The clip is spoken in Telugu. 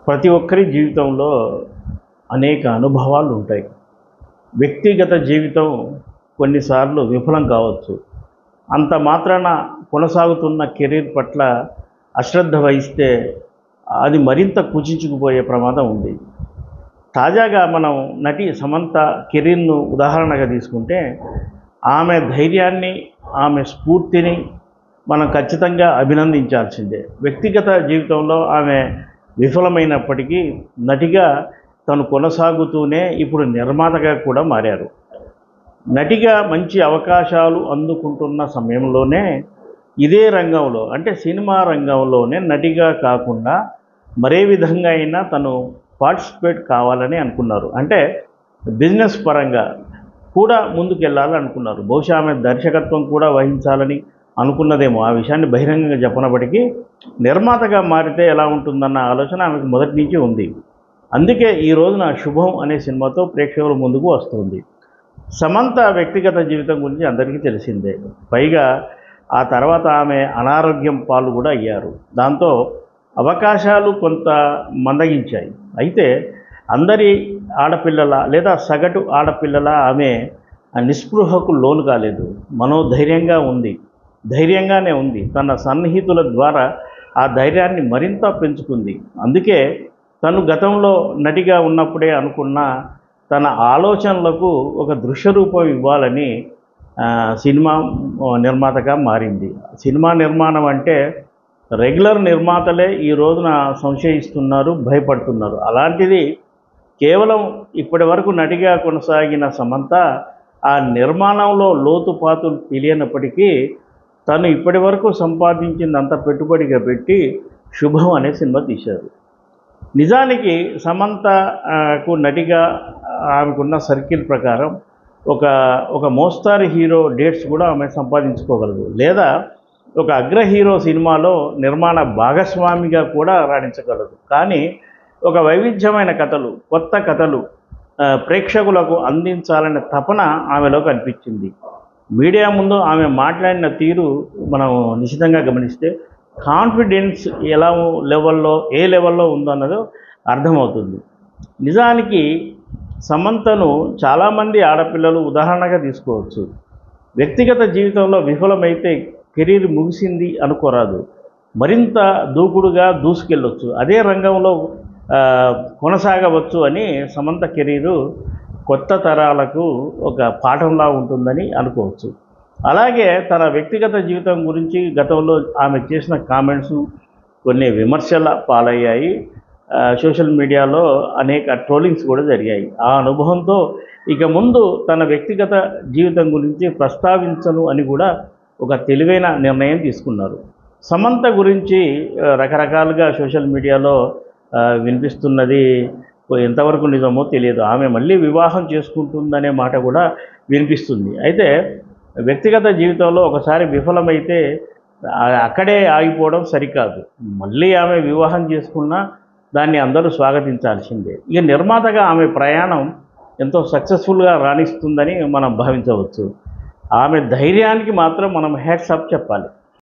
ప్రతి ఒక్కరి జీవితంలో అనేక అనుభవాలు ఉంటాయి. వ్యక్తిగత జీవితం కొన్నిసార్లు విఫలం కావచ్చు. అంత మాత్రాన కొనసాగుతున్న కెరీర్ పట్ల అశ్రద్ధ వహిస్తే అది మరింత కుచించుకుపోయే ప్రమాదం ఉంది. తాజాగా మనం నటి సమంత కెరీర్ను ఉదాహరణగా తీసుకుంటే ఆమె ధైర్యాన్ని, ఆమె స్ఫూర్తిని మనం ఖచ్చితంగా అభినందించాల్సిందే. వ్యక్తిగత జీవితంలో ఆమె విఫలమైనప్పటికీ నటిగా తను కొనసాగుతూనే ఇప్పుడు నిర్మాతగా కూడా మారారు. నటిగా మంచి అవకాశాలు అందుకుంటున్న సమయంలోనే ఇదే రంగంలో అంటే సినిమా రంగంలోనే నటిగా కాకుండా మరే విధంగా అయినా తను పార్టిసిపేట్ కావాలని అనుకున్నారు. అంటే బిజినెస్ పరంగా కూడా ముందుకెళ్ళాలని అనుకున్నారు. బహుశా ఆమె దర్శకత్వం కూడా వహించాలని అనుకున్నదేమో. ఆ విషయాన్ని బహిరంగంగా చెప్పనప్పటికీ నిర్మాతగా మారితే ఎలా ఉంటుందన్న ఆలోచన ఆమెకు మొదటి నుంచి ఉంది. అందుకే ఈ రోజున శుభం అనే సినిమాతో ప్రేక్షకుల ముందుకు వస్తుంది. సమంత వ్యక్తిగత జీవితం గురించి అందరికీ తెలిసిందే. పైగా ఆ తర్వాత ఆమె అనారోగ్యం పాలు కూడా అయ్యారు. దాంతో అవకాశాలు కొంత మందగించాయి. అయితే అందరి ఆడపిల్లల లేదా సగటు ఆడపిల్లల ఆమె నిస్పృహకు లోను కాలేదు. ధైర్యంగానే ఉంది. తన సన్నిహితుల ద్వారా ఆ ధైర్యాన్ని మరింత పెంచుకుంది. అందుకే తను గతంలో నటిగా ఉన్నప్పుడే అనుకున్న తన ఆలోచనలకు ఒక దృశ్య రూపం ఇవ్వాలని సినిమా నిర్మాతగా మారింది. సినిమా నిర్మాణం అంటే రెగ్యులర్ నిర్మాతలే ఈ రోజున సంశయిస్తున్నారు, భయపడుతున్నారు. అలాంటిది కేవలం ఇప్పటి వరకు నటిగా కొనసాగిన సమంత ఆ నిర్మాణంలో లోతుపాతులు తెలియనప్పటికీ తను ఇప్పటి వరకు సంపాదించిందంత పెట్టుబడిగా పెట్టి శుభం అనే సినిమా తీశారు. నిజానికి సమంతకు నటిగా ఆమెకున్న సర్కిల్ ప్రకారం ఒక మోస్తారు హీరో డేట్స్ కూడా ఆమె సంపాదించుకోగలదు. లేదా ఒక అగ్ర హీరో సినిమాలో నిర్మాణ భాగస్వామిగా కూడా రాణించగలదు. కానీ ఒక వైవిధ్యమైన కథలు, కొత్త కథలు ప్రేక్షకులకు అందించాలనే తపన ఆమెలో కనిపించింది. మీడియా ముందు ఆమె మాట్లాడిన తీరు మనం నిశితంగా గమనిస్తే కాన్ఫిడెన్స్ ఏ లెవెల్లో ఉందో అన్నది అర్థమవుతుంది. నిజానికి సమంతను చాలామంది ఆడపిల్లలు ఉదాహరణగా తీసుకోవచ్చు. వ్యక్తిగత జీవితంలో విఫలమైతే కెరీర్ ముగిసింది అనుకోరాదు. మరింత దూకుడుగా దూసుకెళ్ళొచ్చు. అదే రంగంలో కొనసాగవచ్చు అని సమంత కెరీరు కొత్త తరాలకు ఒక పాఠంలా ఉంటుందని అనుకోవచ్చు. అలాగే తన వ్యక్తిగత జీవితం గురించి గతంలో ఆమె చేసిన కామెంట్స్ కొన్ని విమర్శల పాలయ్యాయి. సోషల్ మీడియాలో అనేక ట్రోలింగ్స్ కూడా జరిగాయి. ఆ అనుభవంతో ఇక ముందు తన వ్యక్తిగత జీవితం గురించి ప్రస్తావించను అని కూడా ఒక తెలివైన నిర్ణయం తీసుకున్నారు. సమంత గురించి రకరకాలుగా సోషల్ మీడియాలో వినిపిస్తున్నది ఎంతవరకు నిజమో తెలియదు. ఆమె మళ్ళీ వివాహం చేసుకుంటుందనే మాట కూడా వినిపిస్తుంది. అయితే వ్యక్తిగత జీవితంలో ఒకసారి విఫలమైతే అక్కడే ఆగిపోవడం సరికాదు. మళ్ళీ ఆమె వివాహం చేసుకున్నా దాన్ని అందరూ స్వాగతించాల్సిందే. ఇక నిర్మాతగా ఆమె ప్రయాణం ఎంతో సక్సెస్ఫుల్గా రాణిస్తుందని మనం భావించవచ్చు. ఆమె ధైర్యానికి మాత్రం మనం హ్యాట్స్ ఆఫ్ చెప్పాలి.